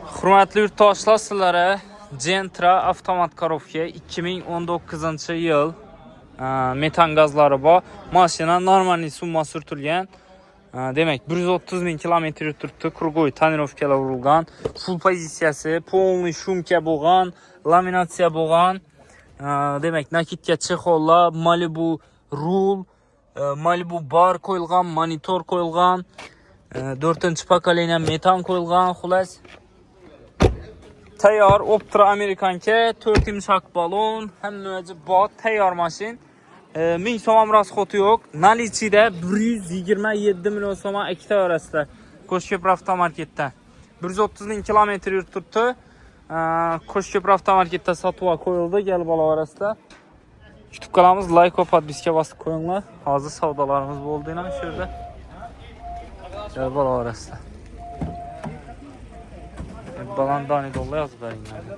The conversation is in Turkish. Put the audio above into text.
Hürmetli yurttaşlar, sizlere Gentra avtomat korofka 2019 yıl metan gazları bu. Maşina normal summa sürtülgen. Demek 130 bin kilometre turttu. Kurgoy tonirovkalar vurulgan. Full pozisiyası, polni shumka bo'lgan, laminatsiya bo'lgan. Demek nakitka chexollar, Malibu rul, Malibu bar qo'yilgan, monitor qo'yilgan. 4-pokoleniya metan qo'yilgan, xulos. Tayyor Optra Amerikanka 4 yumshoq balon, hamma bot tayyor mashin. 1000 so'm rasxoti yo'q. Nalichida 127 million so'm ikkita orasida. Qo'shko'pir avtomarketda 130 bin kilometr yurtibdi. Qo'shko'pir avtomarketda sotuvga qo'yildi, gal bola orasida. YouTube kanalimiz like va podpiska bosib qo'yinglar. Hozir savdolarimiz bo'ldi yana shu yerda. Gal bola orasida. Balandani dolla yazıp verin yani.